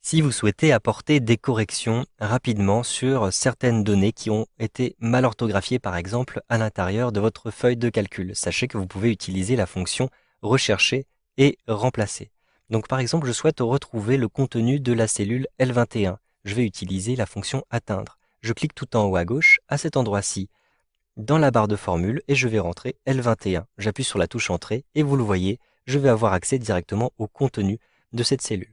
Si vous souhaitez apporter des corrections rapidement sur certaines données qui ont été mal orthographiées par exemple à l'intérieur de votre feuille de calcul, sachez que vous pouvez utiliser la fonction rechercher et remplacer. Donc par exemple, je souhaite retrouver le contenu de la cellule L21. Je vais utiliser la fonction atteindre. Je clique tout en haut à gauche, à cet endroit-ci, dans la barre de formule et je vais rentrer L21. J'appuie sur la touche entrée et vous le voyez, je vais avoir accès directement au contenu de cette cellule.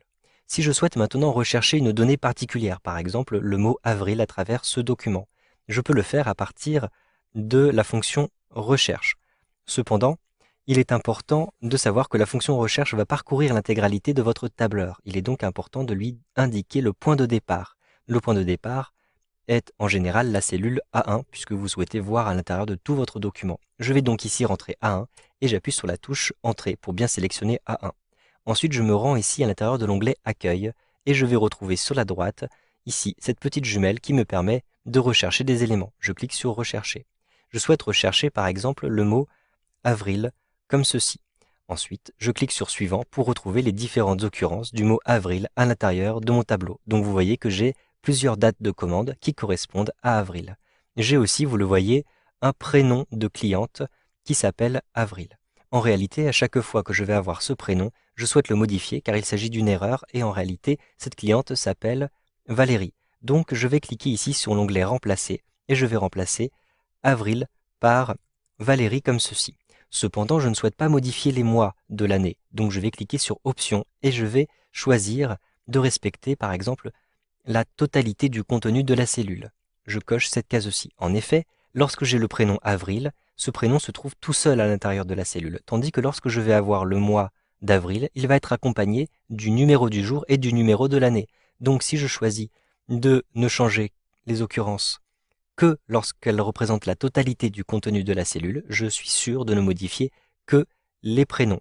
Si je souhaite maintenant rechercher une donnée particulière, par exemple le mot avril à travers ce document, je peux le faire à partir de la fonction recherche. Cependant, il est important de savoir que la fonction recherche va parcourir l'intégralité de votre tableur. Il est donc important de lui indiquer le point de départ. Le point de départ est en général la cellule A1 puisque vous souhaitez voir à l'intérieur de tout votre document. Je vais donc ici rentrer A1 et j'appuie sur la touche Entrée pour bien sélectionner A1. Ensuite, je me rends ici à l'intérieur de l'onglet Accueil et je vais retrouver sur la droite, ici, cette petite jumelle qui me permet de rechercher des éléments. Je clique sur Rechercher. Je souhaite rechercher par exemple le mot avril comme ceci. Ensuite, je clique sur Suivant pour retrouver les différentes occurrences du mot avril à l'intérieur de mon tableau. Donc vous voyez que j'ai plusieurs dates de commande qui correspondent à avril. J'ai aussi, vous le voyez, un prénom de cliente qui s'appelle Avril. En réalité, à chaque fois que je vais avoir ce prénom, je souhaite le modifier car il s'agit d'une erreur et en réalité, cette cliente s'appelle Valérie. Donc je vais cliquer ici sur l'onglet Remplacer et je vais remplacer Avril par Valérie comme ceci. Cependant, je ne souhaite pas modifier les mois de l'année, donc je vais cliquer sur Options et je vais choisir de respecter par exemple la totalité du contenu de la cellule. Je coche cette case-ci. En effet, lorsque j'ai le prénom Avril, ce prénom se trouve tout seul à l'intérieur de la cellule, tandis que lorsque je vais avoir le mois d'avril, il va être accompagné du numéro du jour et du numéro de l'année. Donc si je choisis de ne changer les occurrences que lorsqu'elles représentent la totalité du contenu de la cellule, je suis sûr de ne modifier que les prénoms.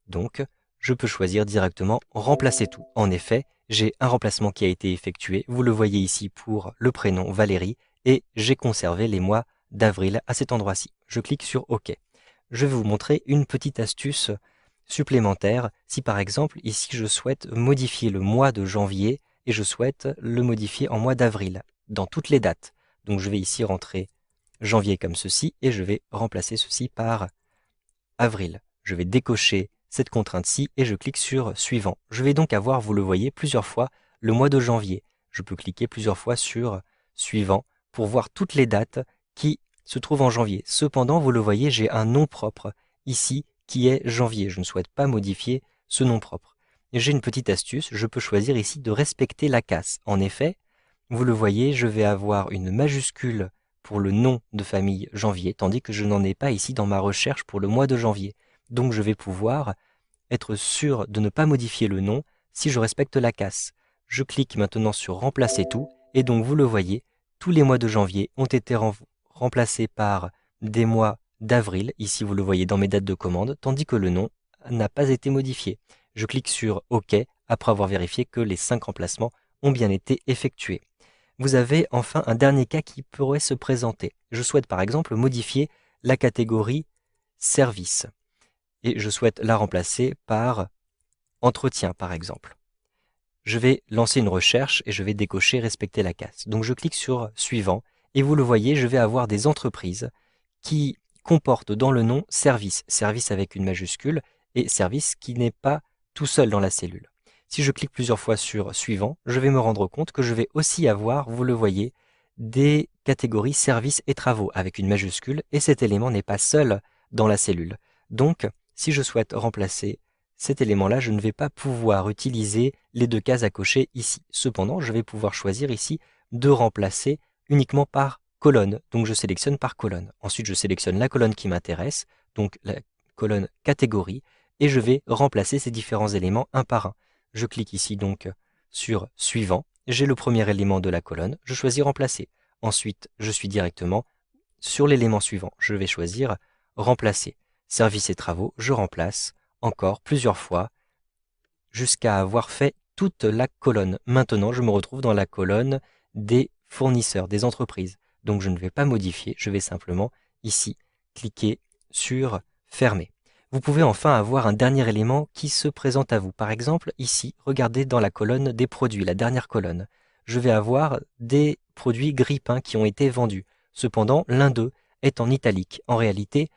Donc, je peux choisir directement remplacer tout. En effet, j'ai un remplacement qui a été effectué, vous le voyez ici pour le prénom Valérie, et j'ai conservé les mois d'avril à cet endroit-ci. Je clique sur OK. Je vais vous montrer une petite astuce supplémentaire. Si par exemple, ici je souhaite modifier le mois de janvier et je souhaite le modifier en mois d'avril, dans toutes les dates. Donc je vais ici rentrer janvier comme ceci et je vais remplacer ceci par avril. Je vais décocher cette contrainte-ci et je clique sur suivant. Je vais donc avoir, vous le voyez, plusieurs fois le mois de janvier. Je peux cliquer plusieurs fois sur suivant pour voir toutes les dates qui se trouvent en janvier. Cependant, vous le voyez, j'ai un nom propre ici qui est janvier. Je ne souhaite pas modifier ce nom propre. J'ai une petite astuce, je peux choisir ici de respecter la casse. En effet, vous le voyez, je vais avoir une majuscule pour le nom de famille janvier, tandis que je n'en ai pas ici dans ma recherche pour le mois de janvier. Donc je vais pouvoir être sûr de ne pas modifier le nom si je respecte la casse. Je clique maintenant sur remplacer tout, et donc vous le voyez, tous les mois de janvier ont été remplacés par des mois d'avril, ici vous le voyez dans mes dates de commande, tandis que le nom n'a pas été modifié. Je clique sur OK après avoir vérifié que les 5 remplacements ont bien été effectués. Vous avez enfin un dernier cas qui pourrait se présenter. Je souhaite par exemple modifier la catégorie service et je souhaite la remplacer par entretien par exemple. Je vais lancer une recherche et je vais décocher respecter la case. Donc je clique sur suivant et vous le voyez, je vais avoir des entreprises qui comportent dans le nom service, service avec une majuscule et service qui n'est pas tout seul dans la cellule. Si je clique plusieurs fois sur suivant, je vais me rendre compte que je vais aussi avoir, vous le voyez, des catégories services et travaux avec une majuscule et cet élément n'est pas seul dans la cellule. Donc, si je souhaite remplacer cet élément-là, je ne vais pas pouvoir utiliser les 2 cases à cocher ici. Cependant, je vais pouvoir choisir ici de remplacer uniquement par colonne. Donc, je sélectionne par colonne. Ensuite, je sélectionne la colonne qui m'intéresse, donc la colonne catégorie, et je vais remplacer ces différents éléments un par un. Je clique ici donc sur suivant. J'ai le premier élément de la colonne. Je choisis remplacer. Ensuite, je suis directement sur l'élément suivant. Je vais choisir remplacer. Services et travaux, je remplace encore plusieurs fois jusqu'à avoir fait toute la colonne. Maintenant, je me retrouve dans la colonne des fournisseurs, des entreprises. Donc, je ne vais pas modifier, je vais simplement ici cliquer sur fermer. Vous pouvez enfin avoir un dernier élément qui se présente à vous. Par exemple, ici, regardez dans la colonne des produits, la dernière colonne. Je vais avoir des produits grille-pain qui ont été vendus. Cependant, l'un d'eux est en italique. En réalité,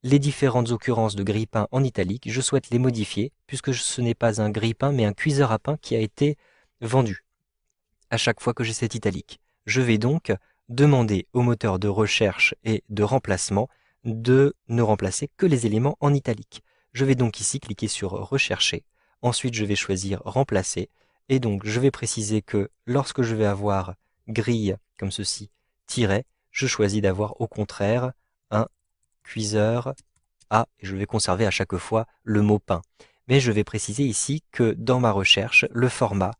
les différentes occurrences de grille-pain en italique, je souhaite les modifier puisque ce n'est pas un grille-pain mais un cuiseur à pain qui a été vendu à chaque fois que j'ai cet italique. Je vais donc demander au moteur de recherche et de remplacement de ne remplacer que les éléments en italique. Je vais donc ici cliquer sur rechercher. Ensuite, je vais choisir remplacer. Et donc, je vais préciser que lorsque je vais avoir grille comme ceci, tiret, je choisis d'avoir au contraire un cuiseur à, et je vais conserver à chaque fois le mot pain. Mais je vais préciser ici que dans ma recherche, le format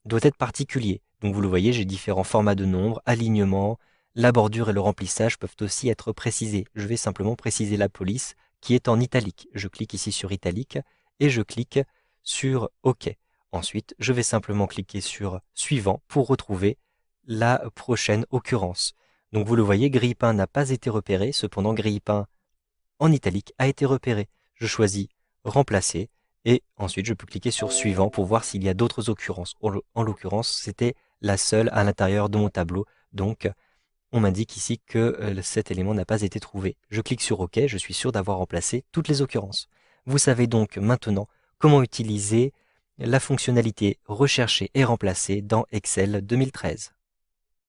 doit être particulier. Donc vous le voyez, j'ai différents formats de nombres, alignement, la bordure et le remplissage peuvent aussi être précisés. Je vais simplement préciser la police qui est en italique. Je clique ici sur italique et je clique sur OK. Ensuite, je vais simplement cliquer sur suivant pour retrouver la prochaine occurrence. Donc vous le voyez, grille-pain n'a pas été repéré, cependant grille-pain en italique a été repéré. Je choisis remplacer et ensuite je peux cliquer sur suivant pour voir s'il y a d'autres occurrences. En l'occurrence, c'était la seule à l'intérieur de mon tableau. Donc, on m'indique ici que cet élément n'a pas été trouvé. Je clique sur OK, je suis sûr d'avoir remplacé toutes les occurrences. Vous savez donc maintenant comment utiliser la fonctionnalité rechercher et remplacer dans Excel 2013.